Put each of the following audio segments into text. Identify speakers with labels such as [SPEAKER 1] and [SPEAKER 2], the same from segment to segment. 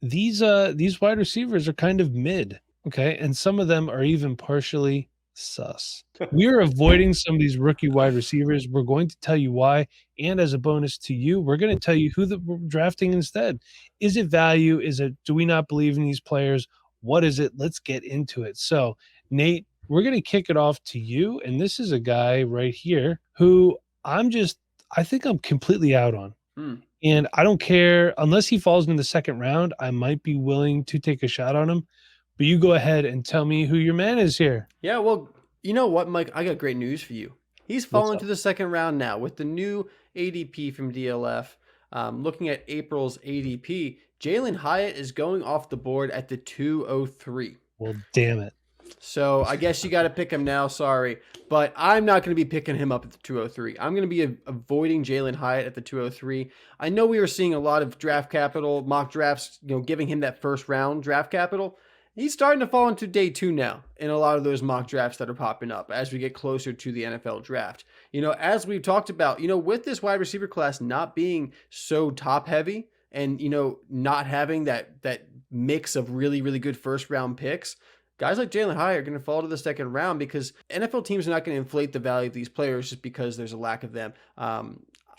[SPEAKER 1] these wide receivers are kind of mid, okay? And some of them are even partially sus. We are avoiding some of these rookie wide receivers. We're going to tell you why, and as a bonus to you, we're going to tell you who we're drafting instead. Is it value? Is it do we not believe in these players? What is it? Let's get into it. So, Nate, we're going to kick it off to you, and this is a guy right here who I think I'm completely out on.
[SPEAKER 2] Hmm.
[SPEAKER 1] And I don't care unless he falls in the second round, I might be willing to take a shot on him. But you go ahead and tell me who your man is here.
[SPEAKER 2] Yeah, well, you know what, Mike? I got great news for you. He's
[SPEAKER 1] What's
[SPEAKER 2] fallen
[SPEAKER 1] up?
[SPEAKER 2] to the second round now with the new ADP from DLF. Looking at April's ADP, Jalen Hyatt is going off the board at the 203.
[SPEAKER 1] Well, damn it.
[SPEAKER 2] So I guess you got to pick him now. Sorry, but I'm not going to be picking him up at the 203. I'm going to be avoiding Jalen Hyatt at the 203. I know we were seeing a lot of draft capital, mock drafts, giving him that first round draft capital. He's starting to fall into day two now in a lot of those mock drafts that are popping up as we get closer to the NFL draft. As we've talked about, with this wide receiver class not being so top heavy and, not having that mix of really, really good first round picks, guys like Jalen Hyatt are going to fall to the second round because NFL teams are not going to inflate the value of these players just because there's a lack of them.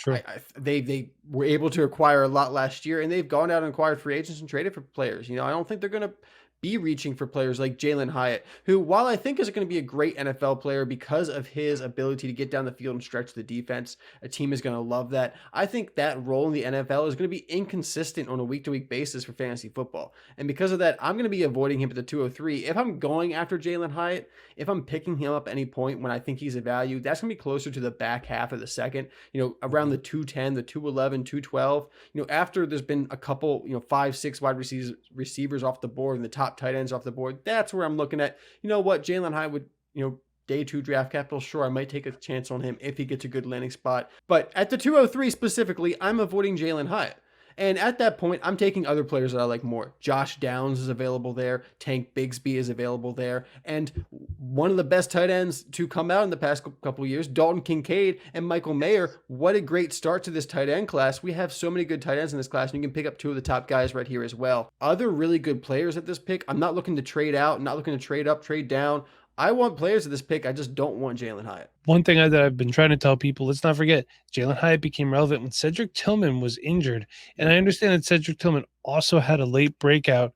[SPEAKER 1] True.
[SPEAKER 2] They were able to acquire a lot last year, and they've gone out and acquired free agents and traded for players. I don't think they're going to be reaching for players like Jalen Hyatt, who, while I think is going to be a great NFL player because of his ability to get down the field and stretch the defense, a team is going to love that. I think that role in the NFL is going to be inconsistent on a week-to-week basis for fantasy football. And because of that, I'm going to be avoiding him at the 203. If I'm going after Jalen Hyatt, if I'm picking him up at any point when I think he's a value, that's going to be closer to the back half of the second, around the 210, the 211, 212. After there's been a couple, 5, 6 wide receivers off the board and the top tight ends off the board, that's where I'm looking at, what Jalen Hyatt would, day two draft capital, sure, I might take a chance on him if he gets a good landing spot. But at the 203 specifically, I'm avoiding Jalen Hyatt. And at that point, I'm taking other players that I like more. Josh Downs is available there. Tank Bigsby is available there. And one of the best tight ends to come out in the past couple of years, Dalton Kincaid and Michael Mayer. What a great start to this tight end class. We have so many good tight ends in this class, and you can pick up two of the top guys right here as well. Other really good players at this pick. I'm not looking to trade out, not looking to trade up, trade down. I want players at this pick. I just don't want Jalen Hyatt.
[SPEAKER 1] One thing that I've been trying to tell people, let's not forget, Jalen Hyatt became relevant when Cedric Tillman was injured. And I understand that Cedric Tillman also had a late breakout.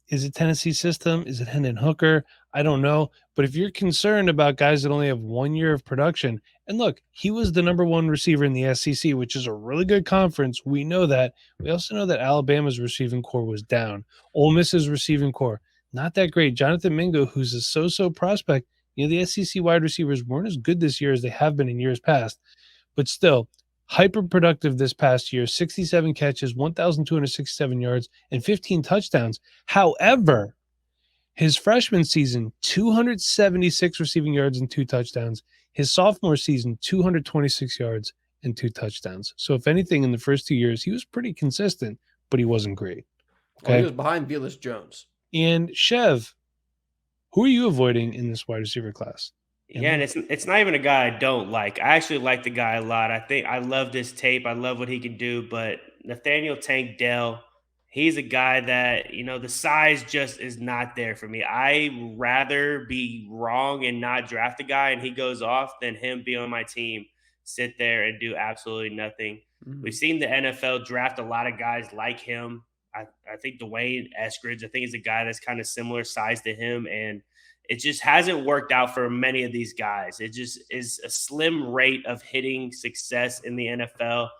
[SPEAKER 1] Is it Tennessee system? Is it Hendon Hooker? I don't know. But if you're concerned about guys that only have 1 year of production, and look, he was the number one receiver in the SEC, which is a really good conference. We know that. We also know that Alabama's receiving core was down. Ole Miss's receiving core, not that great. Jonathan Mingo, who's a so-so prospect, the SEC wide receivers weren't as good this year as they have been in years past. But still, hyper productive this past year, 67 catches, 1,267 yards, and 15 touchdowns. However, his freshman season, 276 receiving yards and 2 touchdowns. His sophomore season, 226 yards and 2 touchdowns. So, if anything, in the first 2 years, he was pretty consistent, but he wasn't great.
[SPEAKER 2] Okay. Well, he
[SPEAKER 1] Okay.
[SPEAKER 2] was behind Velus Jones.
[SPEAKER 1] And Chev, who are you avoiding in this wide receiver class?
[SPEAKER 3] Yeah, and it's not even a guy I don't like. I actually like the guy a lot. I think I love this tape. I love what he can do. But Nathaniel Tank Dell, he's a guy that, the size just is not there for me. I rather be wrong and not draft a guy and he goes off than him be on my team, sit there and do absolutely nothing.
[SPEAKER 2] Mhm.
[SPEAKER 3] We've seen the NFL draft a lot of guys like him. I think Dwayne Eskridge, I think he's a guy that's kind of similar size to him. And it just hasn't worked out for many of these guys. It just is a slim rate of hitting success in the NFL.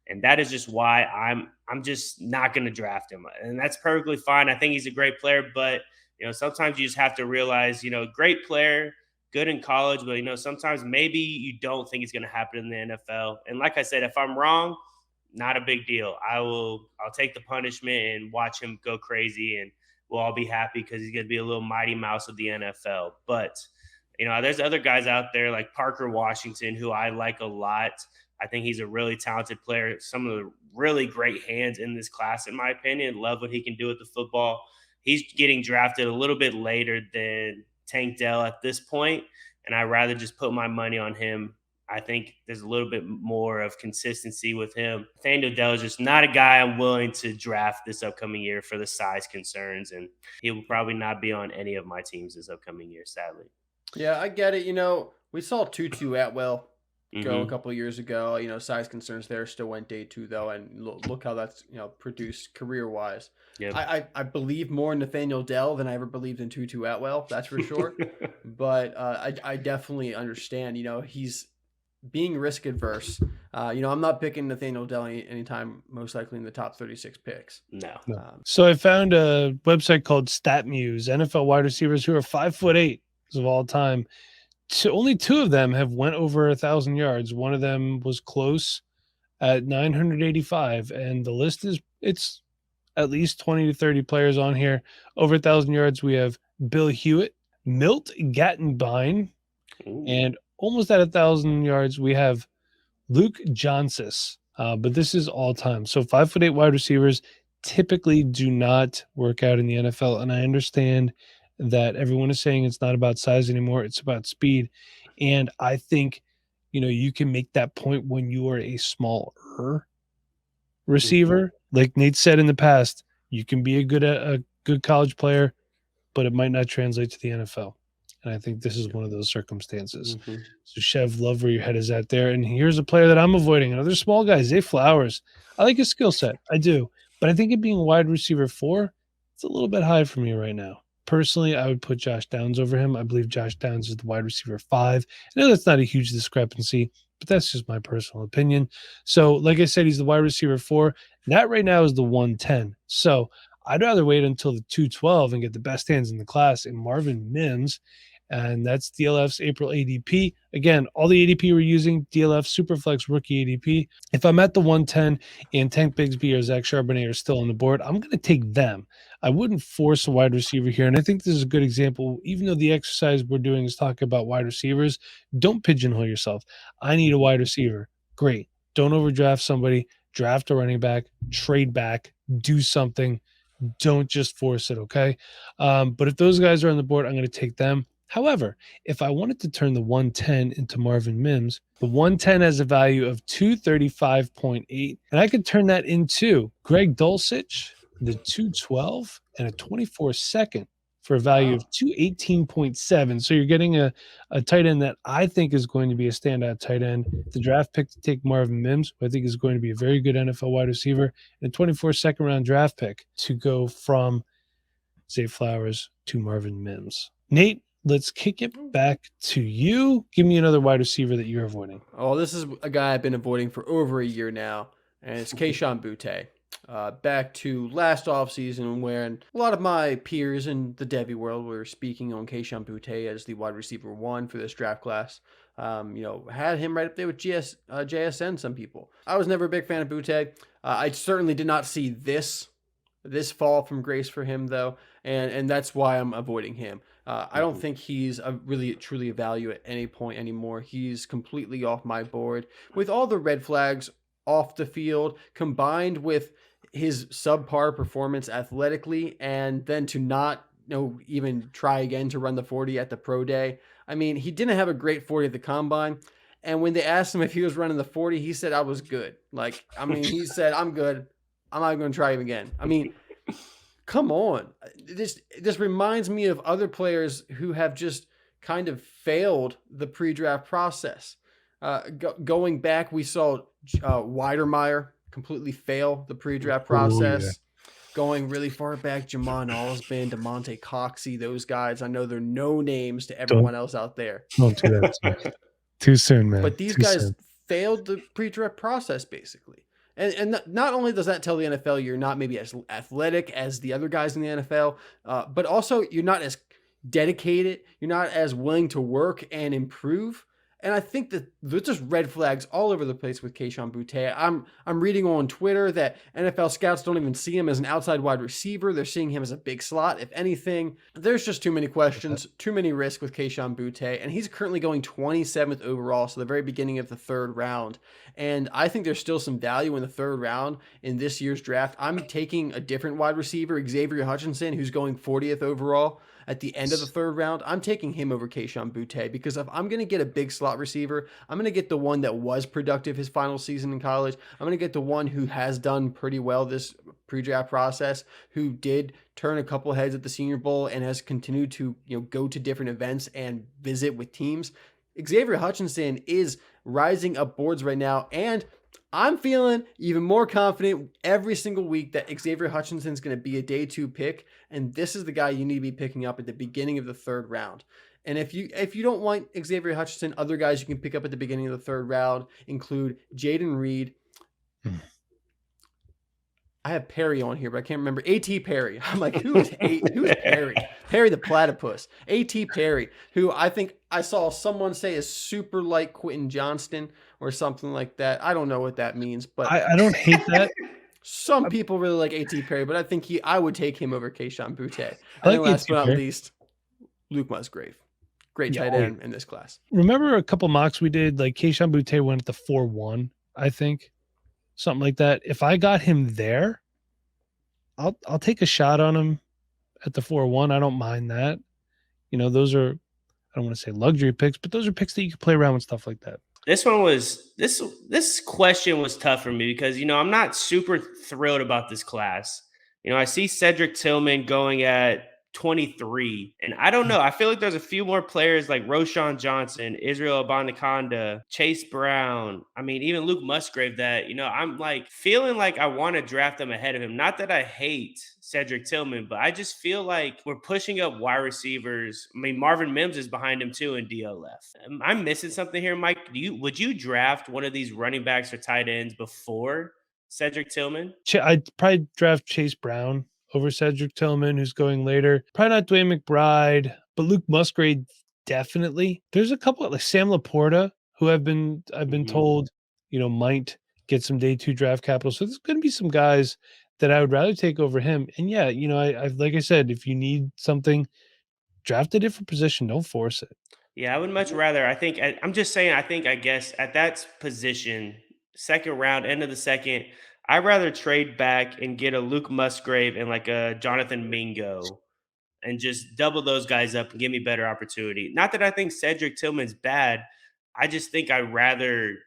[SPEAKER 3] And that is just why I'm just not going to draft him. And that's perfectly fine. I think he's a great player, but sometimes you just have to realize, great player, good in college, but sometimes maybe you don't think it's going to happen in the NFL. And like I said, if I'm wrong, not a big deal. I'll take the punishment and watch him go crazy, and we'll all be happy because he's going to be a little Mighty Mouse of the NFL. But, there's other guys out there like Parker Washington, who I like a lot. I think he's a really talented player. Some of the really great hands in this class, in my opinion. Love what he can do with the football. He's getting drafted a little bit later than Tank Dell at this point, and I'd rather just put my money on him I think there's a little bit more of consistency with him. Nathaniel Dell is just not a guy I'm willing to draft this upcoming year for the size concerns, and he will probably not be on any of my teams this upcoming year, sadly.
[SPEAKER 2] Yeah, I get it. We saw Tutu Atwell go a
[SPEAKER 3] Mhm.
[SPEAKER 2] couple of years ago. Size concerns there. Still went day 2 though, and look how that's produced career wise.
[SPEAKER 3] Yep.
[SPEAKER 2] I believe more in Nathaniel Dell than I ever believed in Tutu Atwell. That's for sure. But I definitely understand. He's being risk adverse. I'm not picking Nathaniel Dell anytime, most likely in the top 36 picks.
[SPEAKER 3] No.
[SPEAKER 1] So I found a website called StatMuse, NFL wide receivers who are 5'8" of all time. Only 2 of them have went over 1,000 yards. One of them was close at 985, and the list it's at least 20 to 30 players on here over 1,000 yards. We have Bill Hewitt, Milt Gattenbein,
[SPEAKER 3] Ooh.
[SPEAKER 1] and almost at 1,000 yards we have Luke Johnson. But this is all time. So 5'8" wide receivers typically do not work out in the NFL, and I understand that everyone is saying it's not about size anymore; it's about speed. And I think you can make that point when you are a smaller receiver. Like Nate said in the past, you can be a good college player, but it might not translate to the NFL. And I think this is one of those circumstances.
[SPEAKER 3] Mhm.
[SPEAKER 1] So Chev, love where your head is at there. And here's a player that I'm avoiding. Another small guy, Zay Flowers. I like his skill set. I do. But I think it being wide receiver 4, it's a little bit high for me right now. Personally, I would put Josh Downs over him. I believe Josh Downs is the wide receiver 5. I know that's not a huge discrepancy, but that's just my personal opinion. So, like I said, he's the wide receiver 4. That right now is the 110. So I'd rather wait until the 212 and get the best hands in the class in Marvin Mims. And that's DLF's April ADP. Again, all the ADP we're using, DLF Superflex rookie ADP. If I'm at the 110 and Tank Bigsby or Zach Charbonnet are still on the board, I'm going to take them. I wouldn't force a wide receiver here. And I think this is a good example. Even though the exercise we're doing is talking about wide receivers, don't pigeonhole yourself. I need a wide receiver. Great. Don't overdraft somebody. Draft a running back. Trade back. Do something. Don't just force it, okay? But if those guys are on the board, I'm going to take them. However, if I wanted to turn the 110 into Marvin Mims, the 110 has a value of 235.8, and I could turn that into Greg Dulcich, the 212, and a 24 second for a value of 218.7. So you're getting a tight end that I think is going to be a standout tight end. The draft pick to take Marvin Mims, who I think is going to be a very good NFL wide receiver, and a 24 second round draft pick to go from Zay Flowers to Marvin Mims. Nate, let's kick it back to you. Give me another wide receiver that you're avoiding.
[SPEAKER 2] Oh, this is a guy I've been avoiding for over a year now, and it's Kayshon Boutte. Back to last offseason when a lot of my peers in the Devy world were speaking on Kayshon Boutte as the wide receiver 1 for this draft class. Had him right up there with JSN, some people. I was never a big fan of Boutte. I certainly did not see this fall from grace for him, though, and that's why I'm avoiding him. I don't think he's truly a value at any point anymore. He's completely off my board. With all the red flags off the field, combined with his subpar performance athletically, and then to not even try again to run the 40 at the pro day. I mean, he didn't have a great 40 at the combine. And when they asked him if he was running the 40, he said, I was good. He said, I'm good. I'm not going to try him again. I mean, come on. This reminds me of other players who have just kind of failed the pre-draft process. Going back, we saw Weidermeyer completely fail the pre-draft process.
[SPEAKER 1] Yeah.
[SPEAKER 2] Going really far back, Jamon Osborne, DeMonte Coxey, those guys. I know they're no names to everyone else out there.
[SPEAKER 1] Don't do that. Too soon, man.
[SPEAKER 2] But these guys failed the pre-draft process, basically. And not only does that tell the NFL you're not maybe as athletic as the other guys in the NFL, but also you're not as dedicated, you're not as willing to work and improve. And I think that there's just red flags all over the place with Kayshon Boutte. I'm reading on Twitter that NFL scouts don't even see him as an outside wide receiver. They're seeing him as a big slot. If anything, there's just too many questions, too many risks with Kayshon Boutte. And he's currently going 27th overall, so the very beginning of the 3rd round. And I think there's still some value in the 3rd round in this year's draft. I'm taking a different wide receiver, Xavier Hutchinson, who's going 40th overall at the end of the 3rd round. I'm taking him over Kayshon Boutte because if I'm going to get a big slot slot receiver. I'm going to get the one that was productive his final season in college. I'm going to get the one who has done pretty well this pre-draft process, who did turn a couple heads at the Senior Bowl and has continued to, go to different events and visit with teams. Xavier Hutchinson is rising up boards right now, and I'm feeling even more confident every single week that Xavier Hutchinson is going to be a day 2 pick, and this is the guy you need to be picking up at the beginning of the 3rd round. And if you don't want Xavier Hutchinson, other guys you can pick up at the beginning of the 3rd round include Jaden Reed. I have Perry on here, but I can't remember. A.T. Perry. I'm like, who's Perry? Perry the platypus. A.T. Perry, who I think I saw someone say is super like Quentin Johnston or something like that. I don't know what that means, but
[SPEAKER 1] I don't hate that.
[SPEAKER 2] Some people really like A.T. Perry, but I think I would take him over Kayshon Boutte.
[SPEAKER 1] I
[SPEAKER 2] And
[SPEAKER 1] like
[SPEAKER 2] last
[SPEAKER 1] A.T.
[SPEAKER 2] but not
[SPEAKER 1] Perry.
[SPEAKER 2] least, Luke Musgrave. Great tight end in this class.
[SPEAKER 1] Remember a couple mocks we did, like Kayshon Boutte went at the 4-1, I think. Something like that. If I got him there, I'll take a shot on him at the 4-1. I don't mind that. Those are, I don't want to say luxury picks, but those are picks that you can play around with stuff like that.
[SPEAKER 3] This question was tough for me because, I'm not super thrilled about this class. I see Cedric Tillman going at 23. And I don't know. I feel like there's a few more players like Roshan Johnson, Israel Abanikanda, Chase Brown. I mean, even Luke Musgrave that, I'm like feeling like I want to draft them ahead of him. Not that I hate Cedric Tillman, but I just feel like we're pushing up wide receivers. I mean, Marvin Mims is behind him too in DLF. I'm missing something here, Mike. Would you draft one of these running backs or tight ends before Cedric Tillman?
[SPEAKER 1] I'd probably draft Chase Brown over Cedric Tillman, who's going later. Probably not Dwayne McBride, but Luke Musgrave definitely. There's a couple like Sam Laporta, who I've been told, might get some day 2 draft capital. So there's going to be some guys that I would rather take over him. And yeah, I like I said, if you need something, draft a different position. Don't force it.
[SPEAKER 3] Yeah, I would much rather. I'm just saying. I guess at that position, 2nd round, end of the 2nd. I'd rather trade back and get a Luke Musgrave and like a Jonathan Mingo and just double those guys up and give me better opportunity. Not that I think Cedric Tillman's bad. I just think I'd rather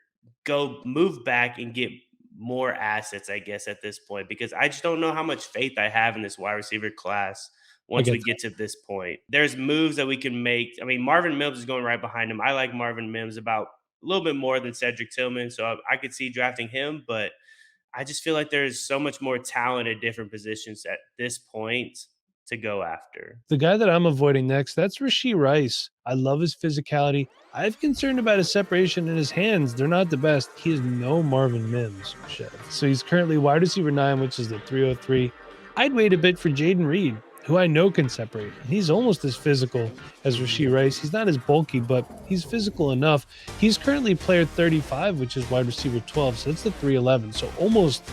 [SPEAKER 3] go move back and get more assets, I guess, at this point, because I just don't know how much faith I have in this wide receiver class once we get to this point. There's moves that we can make. I mean, Marvin Mims is going right behind him. I like Marvin Mims about a little bit more than Cedric Tillman, so I could see drafting him, but I just feel like there's so much more talent at different positions at this point to go after.
[SPEAKER 1] The guy that I'm avoiding next, that's Rashee Rice. I love his physicality. I'm concerned about his separation in his hands. They're not the best. He is no Marvin Mims. So he's currently wide receiver 9, which is the 303. I'd wait a bit for Jaden Reed, who I know can separate. And he's almost as physical as Rashee Rice. He's not as bulky, but he's physical enough. He's currently player 35, which is wide receiver 12. So it's the 311. So almost,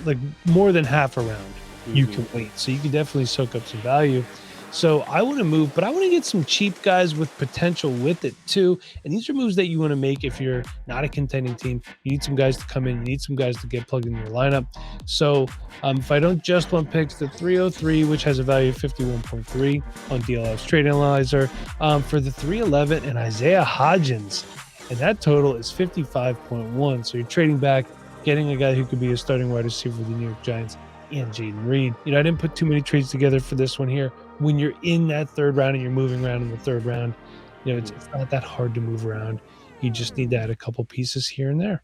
[SPEAKER 1] like more than half a round you can wait. So you can definitely soak up some value. So I want to move, but I want to get some cheap guys with potential with it too. And these are moves that you want to make if you're not a contending team. You need some guys to come in. You need some guys to get plugged in your lineup. So if I don't just want picks, the 303, which has a value of 51.3 on DLF's Trade Analyzer, for the 311 and Isaiah Hodgins, and that total is 55.1. So you're trading back, getting a guy who could be a starting wide receiver for the New York Giants and Jaden Reed. I didn't put too many trades together for this one here. When you're in that 3rd round and you're moving around in the 3rd round, it's not that hard to move around. You just need to add a couple pieces here and there.